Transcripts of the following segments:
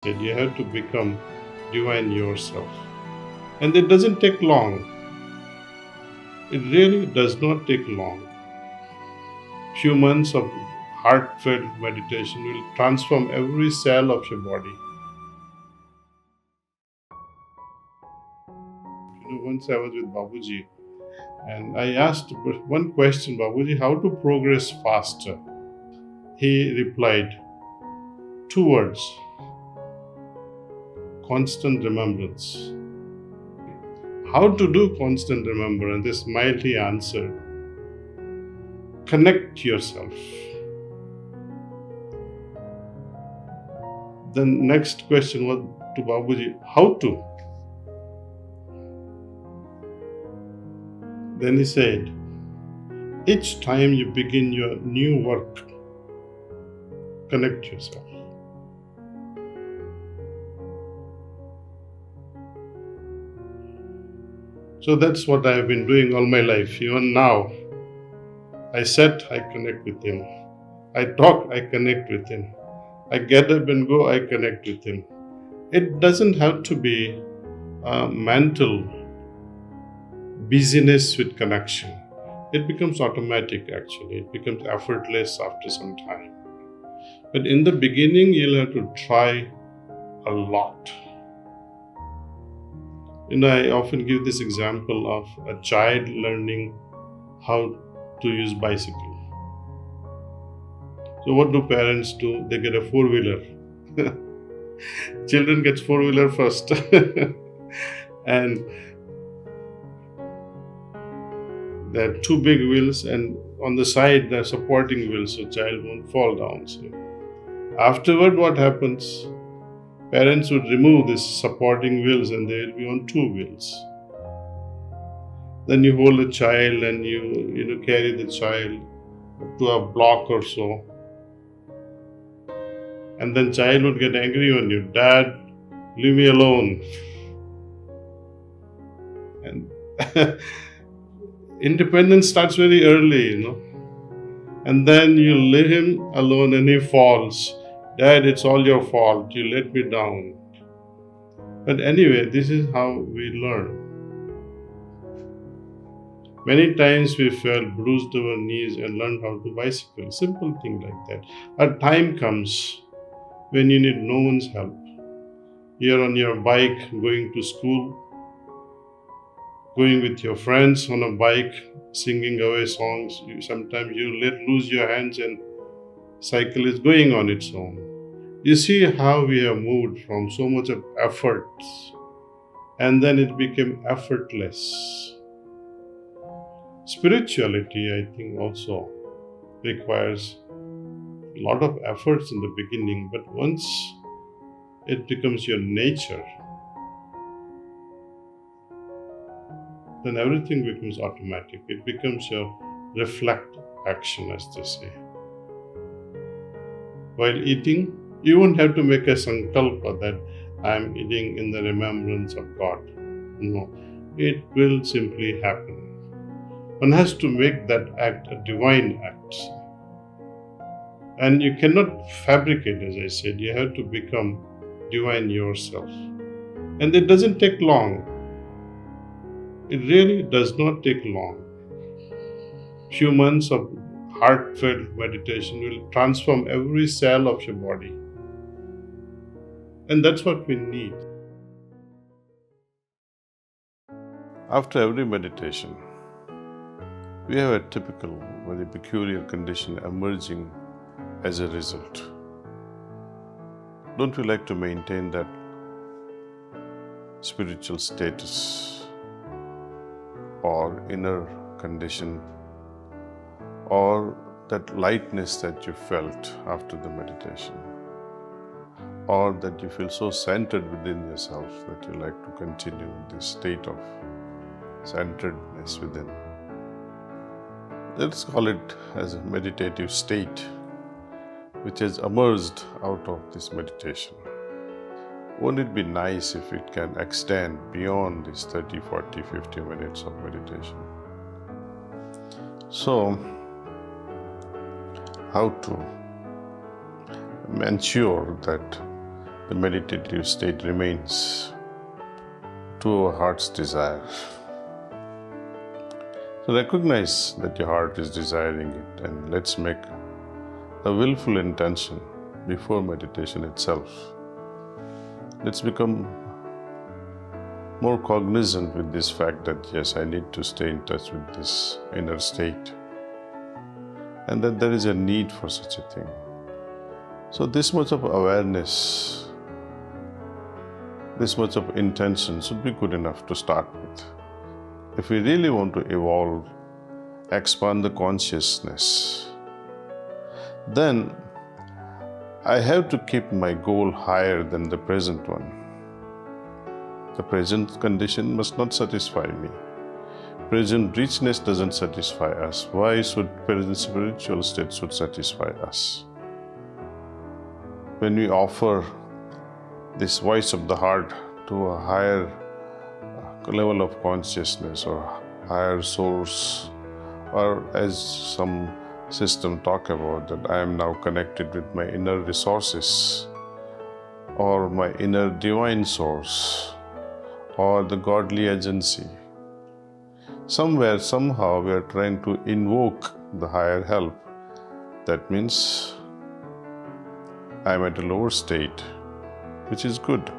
You have to become divine yourself. And it doesn't take long. It really does not take long. Few months of heartfelt meditation will transform every cell of your body. Once I was with Babuji and I asked one question, Babuji, how to progress faster? He replied, 2 words, constant remembrance. How to do constant remembrance? They smiled, he answered, connect yourself. The next question was to Babuji, how to? Then he said, each time you begin your new work, connect yourself. So that's what I have been doing all my life. Even now, I sit, I connect with him. I talk, I connect with him. I get up and go, I connect with him. It doesn't have to be a mental busyness with connection. It becomes automatic actually. It becomes effortless after some time. But in the beginning, you'll have to try a lot. I often give this example of a child learning how to use bicycle. So what do parents do? They get a 4-wheeler. Children get 4-wheeler first. And there are 2 big wheels and on the side there are supporting wheels so child won't fall down. So afterward what happens? Parents would remove these supporting wheels and they will be on 2 wheels. Then you hold a child and you carry the child to a block or so. And then child would get angry on you. Dad, leave me alone. And independence starts very early, And then you leave him alone and he falls. Dad, it's all your fault. You let me down. But anyway, this is how we learn. Many times we fell, bruised our knees and learned how to bicycle. Simple thing like that. A time comes when you need no one's help. You're on your bike going to school, going with your friends on a bike, singing away songs. Sometimes you let loose your hands and cycle is going on its own. You see how we have moved from so much of efforts and then it became effortless. Spirituality, I think, also requires a lot of efforts in the beginning, but once it becomes your nature, then everything becomes automatic. It becomes your reflect action, as they say. While eating, you won't have to make a sankalpa that I am eating in the remembrance of God. No, it will simply happen. One has to make that act a divine act. And you cannot fabricate, as I said. You have to become divine yourself. And it doesn't take long. It really does not take long. Few months of heartfelt meditation will transform every cell of your body. And that's what we need. After every meditation, we have a typical, very peculiar condition emerging as a result. Don't we like to maintain that spiritual status or inner condition or that lightness that you felt after the meditation, or that you feel so centered within yourself that you like to continue this state of centeredness within? Let's call it as a meditative state which has emerged out of this meditation. Won't it be nice if it can extend beyond these 30, 40, 50 minutes of meditation? So, how to ensure that the meditative state remains to our heart's desire. So recognize that your heart is desiring it, and let's make a willful intention before meditation itself. Let's become more cognizant with this fact that yes, I need to stay in touch with this inner state, and that there is a need for such a thing. So this much of awareness, this much of intention should be good enough to start with. If we really want to evolve, expand the consciousness, then I have to keep my goal higher than the present one. The present condition must not satisfy me. Present richness doesn't satisfy us. Why should present spiritual state should satisfy us? When we offer this voice of the heart to a higher level of consciousness or higher source, or as some system talk about that I am now connected with my inner resources or my inner divine source or the godly agency. Somewhere, somehow we are trying to invoke the higher help. That means I am at a lower state, which is good.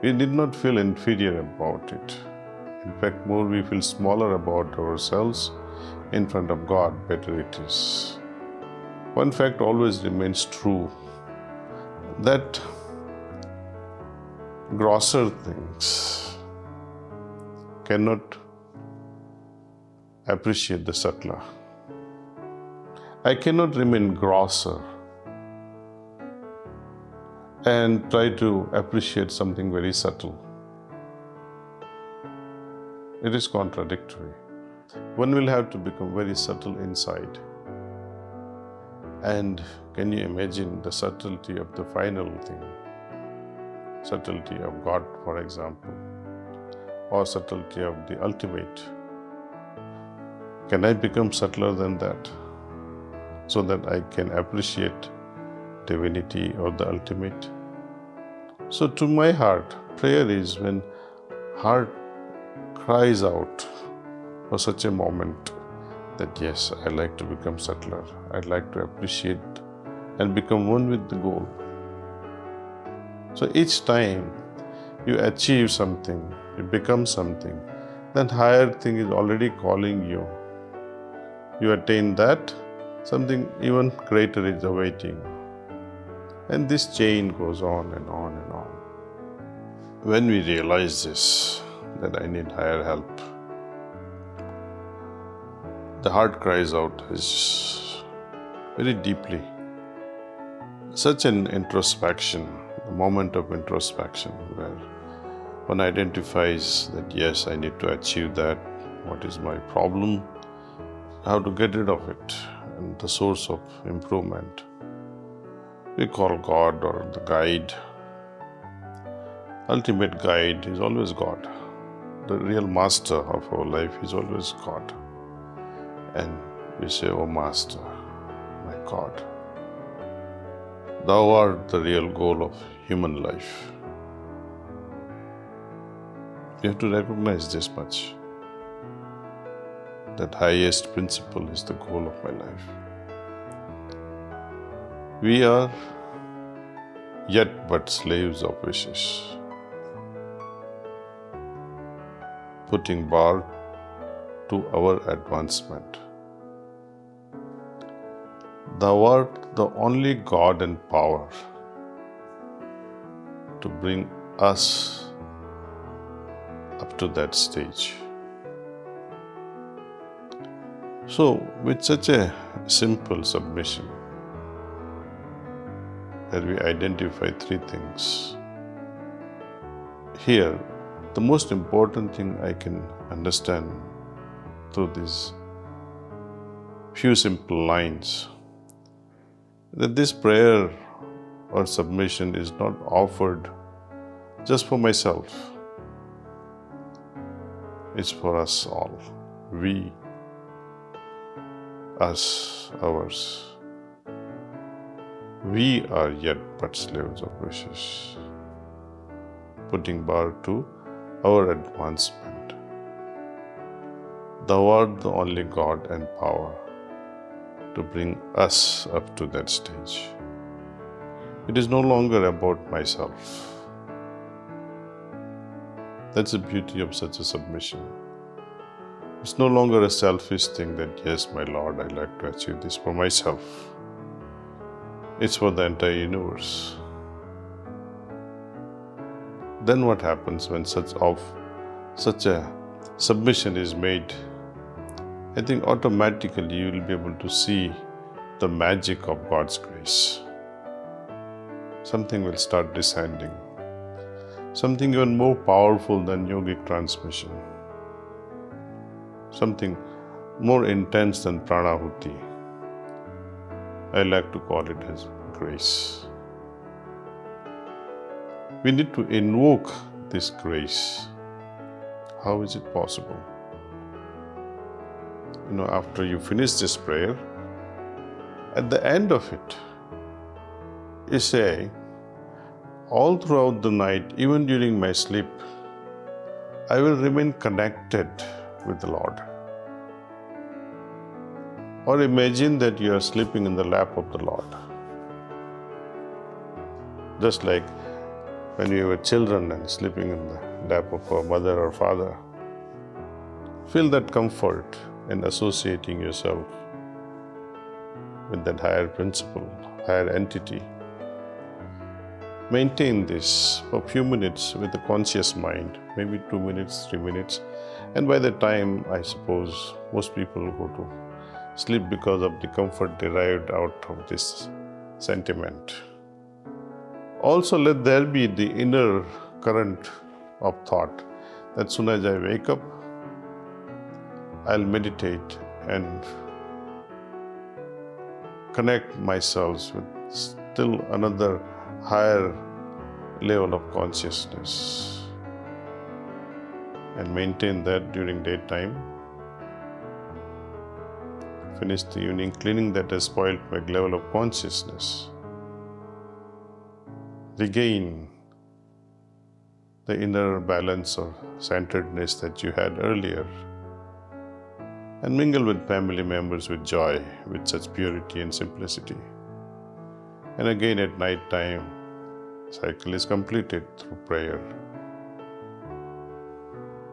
We did not feel inferior about it. In fact, more we feel smaller about ourselves. In front of God, better it is. One fact always remains true, that grosser things cannot appreciate the subtler. I cannot remain grosser and try to appreciate something very subtle. It is contradictory. One will have to become very subtle inside. And can you imagine the subtlety of the final thing? Subtlety of God, for example, or subtlety of the ultimate. Can I become subtler than that so that I can appreciate divinity or the ultimate? So to my heart, prayer is when heart cries out for such a moment that yes, I'd like to become subtler. I'd like to appreciate and become one with the goal. So each time you achieve something, you become something, then higher thing is already calling you. You attain that, something even greater is awaiting. And this chain goes on and on and on. When we realize this, that I need higher help, the heart cries out very deeply. Such an introspection, a moment of introspection where one identifies that yes, I need to achieve that, what is my problem, how to get rid of it, and the source of improvement. We call God or the guide. Ultimate guide is always God. The real master of our life is always God. And we say, "Oh Master, my God, Thou art the real goal of human life." You have to recognize this much, that highest principle is the goal of my life. We are yet but slaves of wishes, putting bar to our advancement. Thou art the only God and power to bring us up to that stage. So, with such a simple submission, that we identify three things. Here, the most important thing I can understand through these few simple lines, that this prayer or submission is not offered just for myself. It's for us all. We, us, ours. We are yet but slaves of wishes, putting bar to our advancement. Thou art the only God and power to bring us up to that stage. It is no longer about myself. That's the beauty of such a submission. It's no longer a selfish thing that, yes, my Lord, I'd like to achieve this for myself. It's for the entire universe. Then what happens when such a submission is made? I think automatically you will be able to see the magic of God's grace. Something will start descending. Something even more powerful than yogic transmission. Something more intense than pranahuti. I like to call it as grace. We need to invoke this grace. How is it possible? After you finish this prayer, at the end of it, you say, all throughout the night, even during my sleep, I will remain connected with the Lord. Or imagine that you are sleeping in the lap of the Lord. Just like when we were children and sleeping in the lap of our mother or father. Feel that comfort in associating yourself with that higher principle, higher entity. Maintain this for a few minutes with a conscious mind, maybe 2 minutes, 3 minutes. And by the time, I suppose, most people go to sleep because of the comfort derived out of this sentiment. Also, let there be the inner current of thought that as soon as I wake up, I'll meditate and connect myself with still another higher level of consciousness and maintain that during daytime. Finish the evening cleaning that has spoiled my level of consciousness. Regain the inner balance or centeredness that you had earlier. And mingle with family members with joy, with such purity and simplicity. And again at night time, cycle is completed through prayer.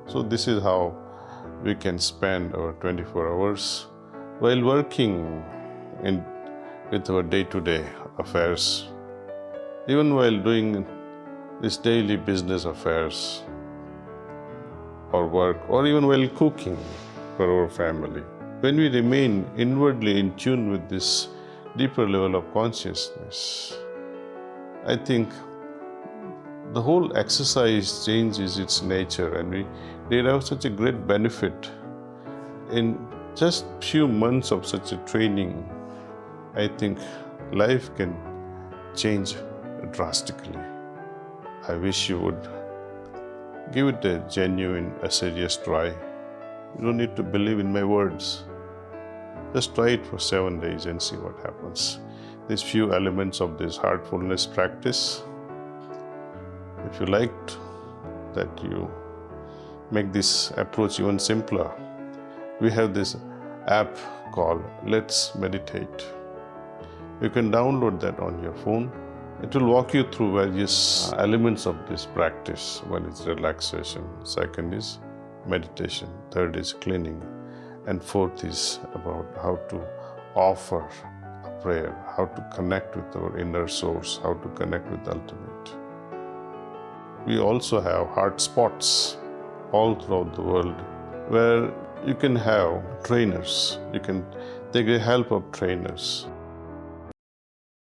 So this is how we can spend our 24 hours while working with our day-to-day affairs, even while doing this daily business affairs or work, or even while cooking for our family. When we remain inwardly in tune with this deeper level of consciousness, I think the whole exercise changes its nature, and we derive such a great benefit in just few months of such a training. I think life can change drastically. I wish you would give it a genuine, a serious try. You don't need to believe in my words. Just try it for 7 days and see what happens. These few elements of this heartfulness practice, if you liked that you make this approach even simpler, we have this app called Let's Meditate. You can download that on your phone. It will walk you through various elements of this practice. One is relaxation, second is meditation, third is cleaning, and fourth is about how to offer a prayer, how to connect with our inner source, how to connect with the ultimate. We also have heart spots all throughout the world where you can have trainers, you can take the help of trainers